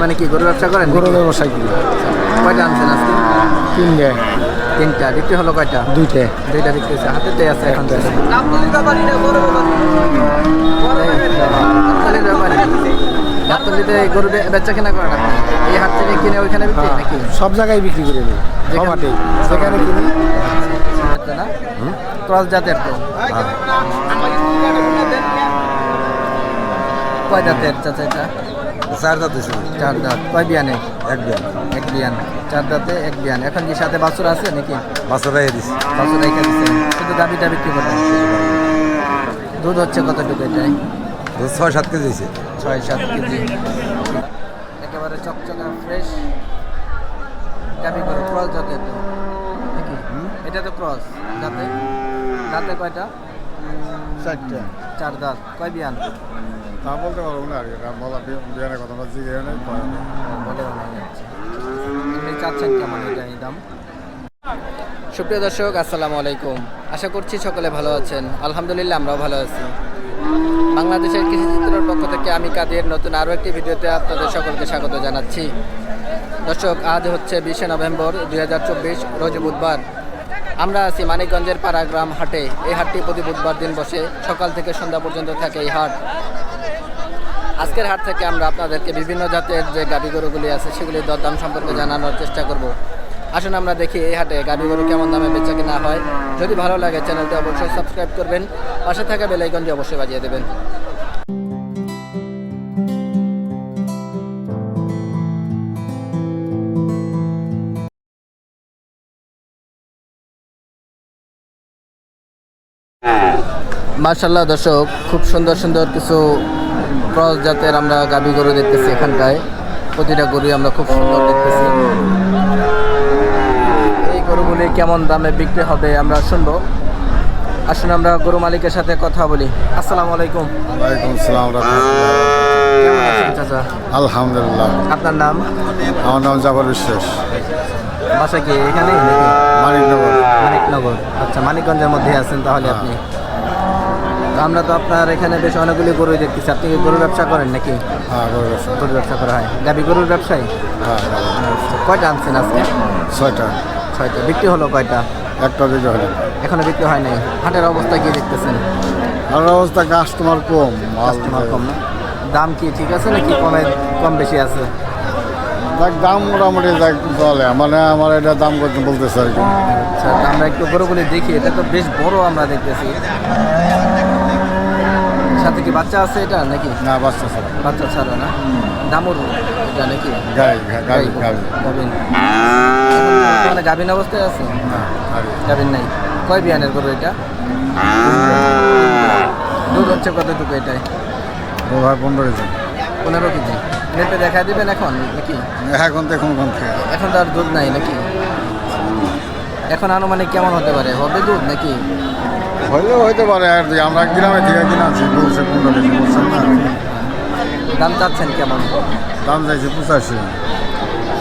মানে কি গরু ব্যবসা করেন? গরু ব্যবসায়ী করি। কয়টা আনছেন আজকে? তিনটে। তিনটা। বিক্রি হলো কয়টা? দুইটে। দুইটা বিক্রি হয়েছে, হাতেতে আছে এখন। গাবতলীতে গরু বেচা কেনা করেন আপনি? এই হাট থেকে কিনে ওইখানে বিক্রি নাকি? সব জায়গায় বিক্রি করে নিই, সব হাটে সেখানে কিনি। না ক্রস জাতের তো। কয় জাতের চাচা এটা? 4 দাঁত আছে। 4 দাঁত। কয় বিয়ানে? 1 বিয়ান। 1 বিয়ান। 4 দাঁতে 1 বিয়ান। এখন কি সাথে বাছুর আছে নাকি? বাছুর রাই দিছি। বাছুর রেখে দিচ্ছেন, শুধু গাভিটা বিক্রি করেন। দুধ হচ্ছে কতটুকু এটাই? দুধ 6-7 কেজি হয়েছে। 6-7 কেজি। একেবারে চকচকা ফ্রেশ গাভি গরু। ক্রস জাতের তো নাকি? এটা তো ক্রস দাঁতে। দাঁতে কয়টা? 4টা। 4 দাঁত। কয় বিয়ান? তা বলতে পারবো না আর কি, বলা বিয়ানের কথা আমরা জিজ্ঞেস নেই। বলেও নাই যাচ্ছে। আপনি চাচ্ছেন কেমন এটা এই দাম? সুপ্রিয় দর্শক, আসসালামু আলাইকুম। আশা করছি সকলে ভালো আছেন। আলহামদুলিল্লাহ আমরাও ভালো আছি। বাংলাদেশের কৃষিচিত্রের পক্ষ থেকে আমি কাদের নতুন আরও একটি ভিডিওতে আপনাদের সকলকে স্বাগত জানাচ্ছি। দর্শক, আজ হচ্ছে 20শে নভেম্বর 2024, রোজ বুধবার। আমরা আছি মানিকগঞ্জের পাড়াগ্রাম হাটে। এই হাটটি প্রতি বুধবার দিন বসে, সকাল থেকে সন্ধ্যা পর্যন্ত থাকে এই হাট। আজকের হাট থেকে আমরা আপনাদেরকে বিভিন্ন জাতের যে গাভী গরুগুলি আছে সেগুলির দরদাম সম্পর্কে জানানোর চেষ্টা করব। আসুন আমরা দেখি এই হাটে গাভী গরু কেমন দামে বেচা কেনা হয়। যদি ভালো লাগে চ্যানেলটি অবশ্যই সাবস্ক্রাইব করবেন, পাশে থাকা বেল আইকনটি অবশ্যই বাজিয়ে দেবেন। মাশাআল্লাহ দর্শক, খুব সুন্দর সুন্দর কিছু ক্রস জাতের আমরা গাভী গরু দেখতেছি এখানটায়। প্রতিটা গরুই আমরা খুব সুন্দর দেখতেছি। এই গরুগুলি কেমন দামে বিক্রি হবে আমরা শুনবো। আসুন আমরা গরু মালিকের সাথে কথা বলি। আসসালামু আলাইকুম। ওয়ালাইকুম আসসালাম রাহমাতুল্লাহ। কেমন আছেন চাচা? আলহামদুলিল্লাহ। আপনার নাম? আমার নাম জাফর বিশ্বাস। বাসা কি এখানে? মানিকনগর। মানিকনগর। আচ্ছা, মানিকগঞ্জের মধ্যে আছেন তাহলে আপনি। তো আমরা তো আপনার এখানে বেশ অনেকগুলি গরুই দেখতেছি। আপনি কি গরুর ব্যবসা করেন নাকি? হ্যাঁ, গরু ব্যবসা। গরুর ব্যবসা করা হয়। গাভী গরুর ব্যবসায়ী? হ্যাঁ। আচ্ছা, কয়টা আনছেন আজকে? 6টা। 6টা। বিক্রি হলো কয়টা? একটা দিকে হলে এখনো বিক্রি হয় নাই। হাটের অবস্থা কি দেখতেছেন? আর অবস্থা কাস্টমার কম, মাল কাস্টমার কম না? দাম কি ঠিক আছে নাকি কম বেশি আছে? দেখ দাম মোটামুটি দেখ চলে, মানে আমার এটা দাম করতে বলতেছে আর কি। আচ্ছা, তা আমরা একটু গরুগুলি দেখি। এটা তো বেশ বড় আমরা দেখতেছি। সাথে কি বাচ্চা আছে এটা নাকি? না, বাচ্চা ছাড়া। বাচ্চা ছাড়া না? দামুর এটা নাকি? গাড়ি গাড়ি গাড়ি। গাভিন। মানে গাভিন অবস্থায় আছে? হ্যাঁ, গাড়ি। গাভিন নাই। কয় বিয়ানের গরু এটা? দুধ হচ্ছে কতটুকু এটাই? 15 কেজি। 15 কেজি। নেটে দেখা দিবেন এখন নাকি? এখন তো এখন কোন থেকে এখন তো আর দুধ নাই নাকি? এখন আনুমানিক কেমন হতে পারে? হবে দুধ নাকি? হইলেও হইতে পারে আর কি। আমরা গ্রামে থেকে কিনাছি, বলছে 15 কেজি, বলছেন না। দাম চাচ্ছেন কেমন? দাম চাইছে 85।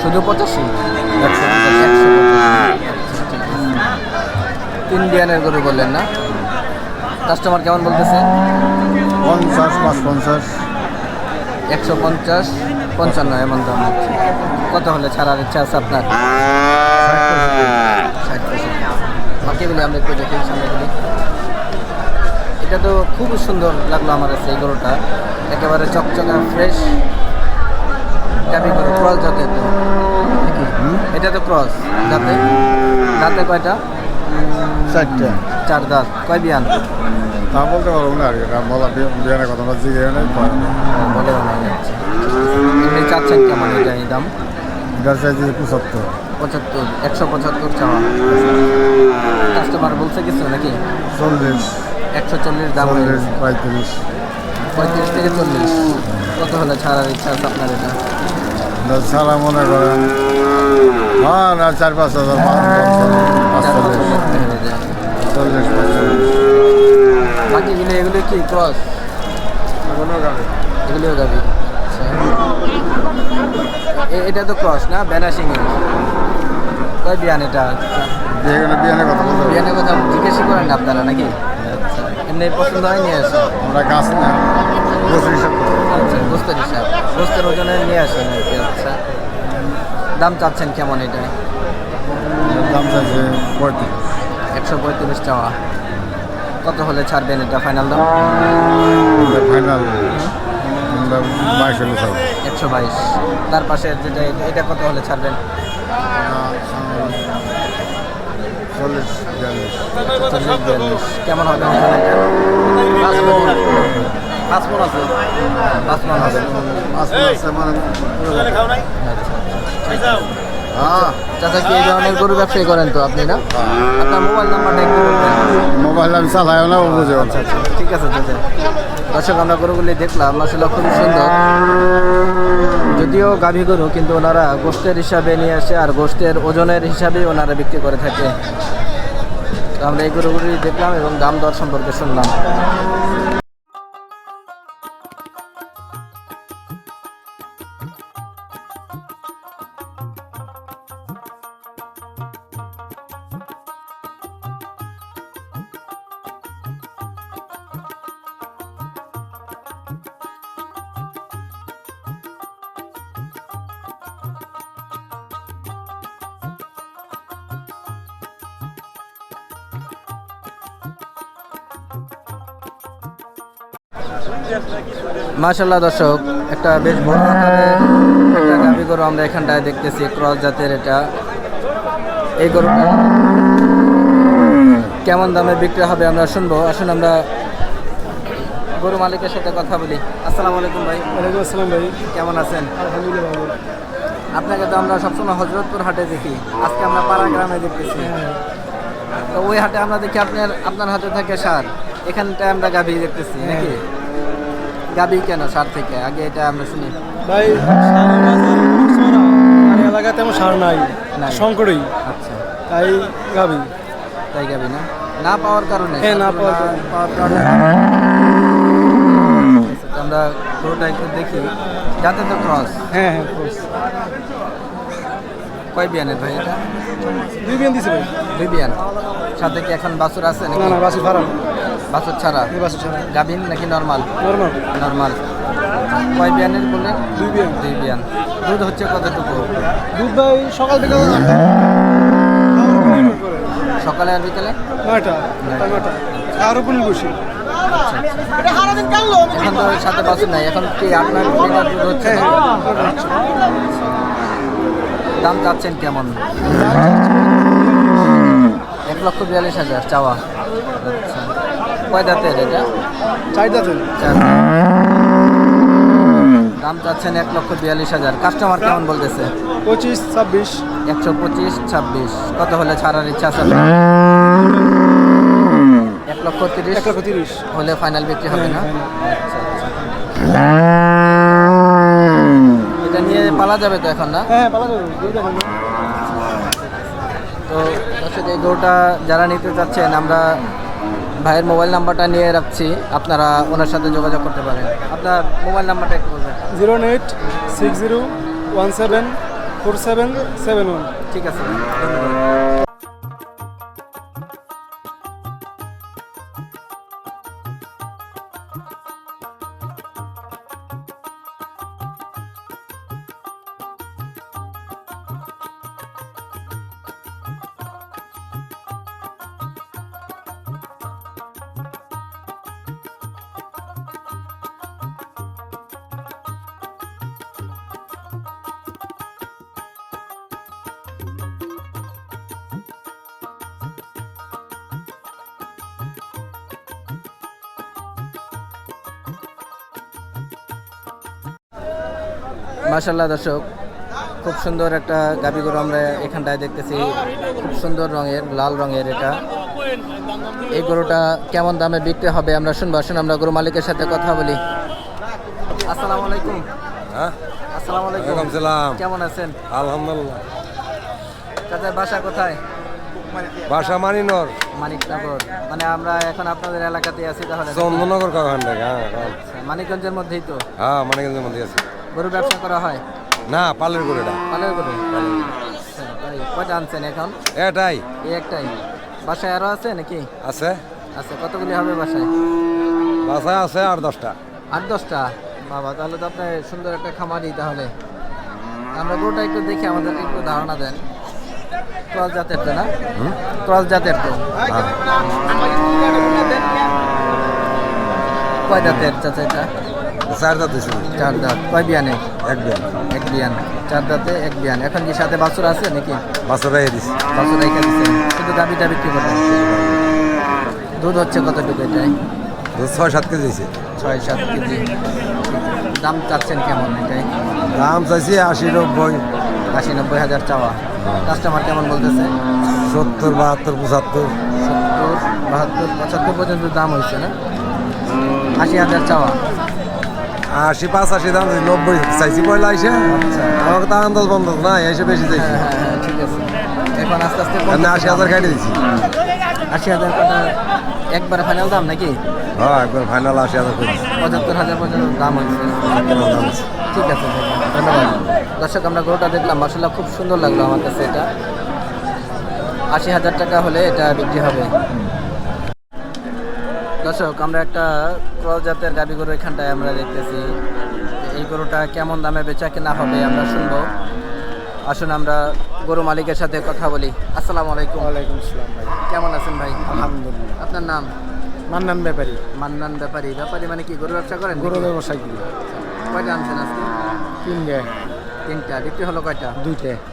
শুধু 85? 150। 3 বিয়ানের গরু বললেন না? কাস্টমার কেমন বলতেছে? 50, 55। 150, 55 এমন দাম হচ্ছে। কত হলে ছাড়ার ইচ্ছা আছে আপনার? 60%। বাকিগুলি আমরা একটু দেখি সামনেগুলি। এটা তো খুব সুন্দর লাগলো আমার কাছে এই গরুটা। একেবারে চকচকা ফ্রেশ গাভী গরু। ক্রস জাতের তো নাকি? এটা তো ক্রস দাঁতে। দাঁতে কয়টা? 4টা। 4 দাঁত। কয় বিয়ান? তা বলতে পারবো না আর কি, বলা বিয়ানের কথা আমরা জিজ্ঞেস নেই। বলেও নাই যাচ্ছে। আপনি চাচ্ছেন কেমন এটা এই দাম? এটা চাইছে 75। 75। 175 চাওয়া। কাস্টমার বলছে কিছু নাকি? 40, 140 দাম হয়ে 40, গেছে। 35। 35 থেকে 40। কত হলে ছাড়ার ইচ্ছা আছে আপনার এটা? ছাড়া মনে করেন হ্যাঁ না, 4-5 হাজার, 4-5 45, হয়ে যায়। 40, 45। বাকিগুলো এগুলো কি ক্রস? কোনো গাড়ি। এগুলিও গাবি। এটা তো ক্রস না? বেনাসিং এর। কয় বিয়ান এটা? বিয়ানের কথা বলতে পারবো। বিয়ানের কথা জিজ্ঞেস করেন না আপনারা নাকি? আচ্ছা, এমনি পছন্দ হয় নিয়ে আসে? আমরা গাছ না। গোসল হিসাব করে। আচ্ছা, গোস্তের হিসাব, গোস্তের ওজনে নিয়ে আসেন আর কি। আচ্ছা, দাম চাচ্ছেন কেমন এটা? দাম চাইছে 35। 135 টাকা। কত হলে ছাড়বেন এটা ফাইনাল দাম? ফাইনাল 22 হলে ছাড়ব। 122। তার পাশে যেটা এটা কত হলে ছাড়বেন? 40-42। 40-42। কেমন হবে ওজন এটা? 5 মণ আছে। 5 মণ হবে। 5 আছে মানে আচ্ছা। হ্যাঁ। চাচা কি এই ধরনের গরু ব্যবসায়ী করেন তো আপনি না? আপনার মোবাইল নাম্বারটা একটু বলবেন। মোবাইল আমি চালাইও না, ও বুঝেও না। আচ্ছা, ঠিক আছে চাচা। দর্শক, আমরা গরুগুলি দেখলাম, আসলে খুবই সুন্দর। যদিও গাভী গরু, কিন্তু ওনারা গোস্তের হিসাবে নিয়ে আসে আর গোস্তের ওজনের হিসাবে ওনারা বিক্রি করে থাকে। তো আমরা এই গরুগুলি দেখলাম এবং দাম দর সম্পর্কে শুনলাম। মাশাআল্লাহ দর্শক, একটা বেশ বড় আকারের একটা গাভী গরু আমরা এখানটায় দেখতেছি, ক্রস জাতের এটা। এই গরুটা কেমন দামে বিক্রি হবে আমরা শুনবো। আসুন আমরা গরু মালিকের সাথে কথা বলি। আসসালামু আলাইকুম ভাই। ওয়ালাইকুম আসসালাম ভাই। কেমন আছেন? আলহামদুলিল্লাহ ভালো। আপনাকে তো আমরা সবসময় হজরতপুর হাটে দেখি, আজকে আমরা পাড়া গ্রামে দেখতেছি। তো ওই হাটে আমরা দেখি আপনার হাতে থাকে সার, এখানটায় আমরা গাভী দেখতেছি নাকি? গাভী কেন সার থেকে? আগে এটা আমরা শুনি। ভাই আর এলাকায় তেমন সার নাই, নাই। সংকটই, আচ্ছা, তাই গাবি। তাই গাভী না না পাওয়ার কারণে? হ্যাঁ, না পাওয়ার কারণে। কারণে তো আমরা গরুটা একটু দেখি। যাতে তো ক্রস হ্যাঁ হ্যাঁ ক্রস। কয় বিয়ানের ভাই এটা? 2 বিয়ান দিছে ভাই। 2 বিয়ান। সাথে কি এখন বাছুর আছে না নাকি? না বাসু খারাপ, বাছুর ছাড়া? এই বাসু ছাড়া গাভিন নাকি নর্মাল? নরমাল। নর্মাল। কয় বিয়ানের বললেন? 2 বিয়ান। 2 বিয়ান। দুধ হচ্ছে কতটুকু? দুধ ভাই সকাল থেকে সকালে আর বিকালে? 9টা 9টা আর উপর বসি। এখন তো সাথে বাছুর নাই, এখন কি 8-9 লিটার দুধ হচ্ছে? দাম চাচ্ছেন কেমন? 1,42,000 চাওয়া। আচ্ছা, কয় দাঁতের এটা? 4 দাঁতের। দাম চাচ্ছেন 1,42,000। কাস্টমার কেমন বলতেছে? 25 26। 125, 26। কত হলে ছাড়ার ইচ্ছা আছে? 1,30,000 1,30,000 হলে ফাইনাল বিক্রি হবে না? হ্যাঁ, আচ্ছা, আচ্ছা। এটা নিয়ে পালা যাবে তো এখন না? হ্যাঁ পালা যাবে। দুধ এখন তো দর্শক, এই গরুটা যারা নিতে চাচ্ছেন, আমরা ভাইয়ের মোবাইল নাম্বারটা নিয়ে রাখছি, আপনারা ওনার সাথে যোগাযোগ করতে পারেন। আপনার মোবাইল নাম্বারটা একটু বলবেন। 0860174771। ঠিক আছে, ধন্যবাদ। মাশাআল্লাহ দর্শক, খুব সুন্দর একটা গাভী গরু আমরা এখানটায় দেখতেছি, খুব সুন্দর রঙের, লাল রঙের এটা। এই গরুটা কেমন দামে বিক্রি হবে আমরা শুনবো। আসুন আমরা গরু মালিকের সাথে কথা বলি। আসসালামু আলাইকুম। হ্যাঁ, আসসালামু আলাইকুম। ওয়ালাইকুম সালাম। কেমন আছেন? আলহামদুলিল্লাহ। চাচার বাসা কোথায়? বাসা মানিনগর, মানিকনগর। মানে আমরা এখন আপনাদের এলাকাতে আছি তাহলে? চন্দননগর ওখান থেকে। আচ্ছা, মানিকগঞ্জের মধ্যেই তো? হ্যাঁ, মানিকগঞ্জের মধ্যে আছে। গরু ব্যবসা করা হয়? না, পালের করে এটা। পালের গরু? আচ্ছা, তাই। কয়টা আনছেন এখন? এটাই এই একটাই? বাসায় আরো আছে নাকি? আছে, আচ্ছা, কতগুলি হবে বাসায়? বাসায় আছে আর 10টা। 8-10টা বাবা, তাহলে তো আপনার সুন্দর একটা খামারই। তাহলে আমরা গরুটা একটু দেখি, আমাদের একটু ধারণা দেন। ক্রস জাতের তো না? ক্রস জাতের তো। কয় দাঁতের চাচা এটা? 4 দাঁত হয়েছে। 4 দাঁত। কয় বিয়ানে? 1 বিয়ান। 1 বিয়ান। 4 দাঁতে 1 বিয়ান। এখন কি সাথে বাছুর আছে নাকি? বাছর রেখে দিছি। বাছুর রেখে দিচ্ছেন, শুধু গাভিটা বিক্রি করবেন। দুধ হচ্ছে কতটুকু এটাই? 6-7 কেজি হয়েছে। 6-7 কেজি। দাম চাচ্ছেন কেমন এটাই? দাম চাইছি 80-90। 80-90 হাজার চাওয়া। কাস্টমার কেমন বলতেছে? 70-72-75। 70-72-75 পর্যন্ত দাম হয়েছে না? 80,000 চাওয়া। 80-85 দাম 90 চাইছি পয়লা আইসে। আমাকে তো আন্দাজ বন্ধ না, এসে বেশি চাইছি। হ্যাঁ, ঠিক আছে। এখন আস্তে আস্তে আমি 80,000 কেটে দিছি। 80,000 টাকা একবারে ফাইনাল দাম নাকি? হ্যাঁ, একবার ফাইনাল 80,000 করে দিছি। 75,000 পর্যন্ত দাম হয়েছে। ঠিক আছে, ধন্যবাদ। দর্শক, আমরা গরুটা দেখলাম, মাশাআল্লাহ খুব সুন্দর লাগলো আমার কাছে। এটা 80,000 টাকা হলে এটা বিক্রি হবে। দর্শক, আমরা একটা ক্রস জাতের গাভী গরু এখানটায় আমরা দেখতেছি। এই গরুটা কেমন দামে বেচা কেনা হবে আমরা শুনবো। আসুন আমরা গরু মালিকের সাথে কথা বলি। আসসালামু আলাইকুম। ওয়ালাইকুম আসসালাম ভাই। কেমন আছেন ভাই? আলহামদুলিল্লাহ। আপনার নাম? মান্নান ব্যাপারী। মান্নান ব্যাপারী। ব্যাপারী মানে কি গরু ব্যবসা করেন? গরু ব্যবসায়ী করি। কয়টা আনছেন আজকে? 3 3টা। বিক্রি হলো কয়টা? 2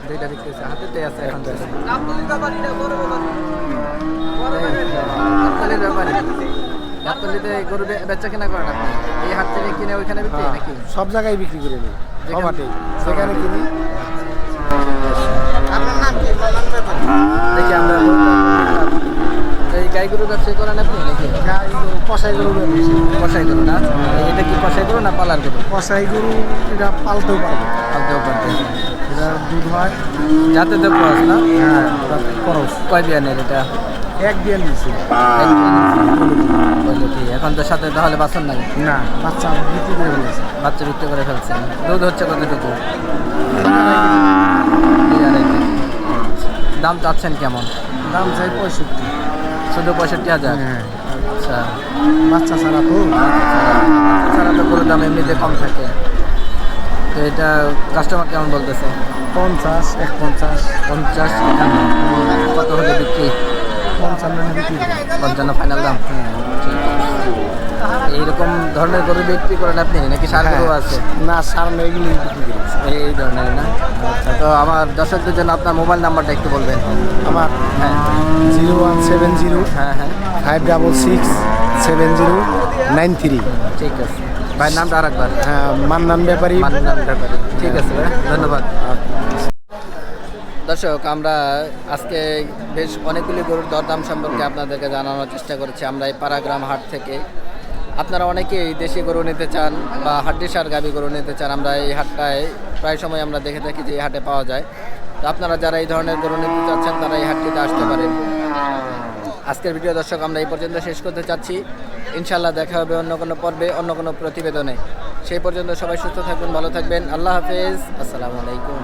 2টা বিক্রি হয়েছে। হাতেতে আছে এখন? ব্যাপারী। গাবতলীতে গরু বেচা কেনা করেন আপনি? এই হাট থেকে কিনে ওইখানে বিক্রি নাকি? সব জায়গায় বিক্রি করে নিই। যেখানে- সবাতে সেখানে কিনি। দেখি আমরা এই গাই গরু ব্যবসা করেন আপনি নাকি? গাই গরু, কষাই গরু বেশি। কষাই গরু না? এটা কি কষাই গরু না পালার গরু? কষাই গরু এটা পালতেও পারবে। পালতেও পারবে। এটা দুধ হয়। যাতে তো ক্রস না? হ্যাঁ, খরচ। কয় বিয়ানের এটা? 1 বিয়ান দিচ্ছি। বললো কি এখন তো সাথে তাহলে বাছর নাই? না, বাচ্চা বিক্রি করে ফেলেছে। বাচ্চা বিক্রি করে ফেলছেন। দুধ হচ্ছে কতটুকু? 2 আড়াই কেজি। দাম চাচ্ছেন কেমন? দাম চাই 65। শুধু 65,000? হ্যাঁ, আচ্ছা। বাচ্চা ছাড়া তো। ছাড়া তো গরুর দাম এমনিতে কম থাকে। তো এটা কাস্টমার কেমন বলতেছে? 50, 51, 50, 51। কত হলে বিক্রি? 55 বিক্রি করে। 55 ফাইনাল দাম? ঠিক আছে। এইরকম ধরনের গরু বিক্রি করেন আপনি নাকি সার গরু আছে? না, সামনে এগুলি বিক্রি করে। এই ধরনের না? আচ্ছা, তো আমার দর্শকদের জন্য আপনার মোবাইল নাম্বারটা একটু বলবেন। আমার হ্যাঁ 0170 হ্যাঁ হ্যাঁ 566 7093। ঠিক আছে। ভাইয়ের নামটা আর একবার? হ্যাঁ, মান্নান ব্যাপারী। মান্নান ব্যাপারী। ঠিক আছে ভাই, ধন্যবাদ। দর্শক, আমরা আজকে বেশ অনেকগুলি গরুর দরদাম সম্পর্কে আপনাদেরকে জানানোর চেষ্টা করেছি আমরা এই পাড়াগ্রাম হাট থেকে। আপনারা অনেকেই দেশি গরু নিতে চান বা হাড্ডিসার গাভী গরু নিতে চান। আমরা এই হাটটায় প্রায় সময় আমরা দেখে থাকি যে এই হাটে পাওয়া যায়। তো আপনারা যারা এই ধরনের গরু নিতে চাচ্ছেন তারা এই হাটটিতে আসতে পারেন। আজকের ভিডিও দর্শক আমরা এই পর্যন্ত শেষ করতে চাচ্ছি। ইনশাআল্লাহ দেখা হবে অন্য কোনো পর্বে, অন্য কোনো প্রতিবেদনে। সেই পর্যন্ত সবাই সুস্থ থাকবেন, ভালো থাকবেন। আল্লাহ হাফেজ। আসসালামু আলাইকুম।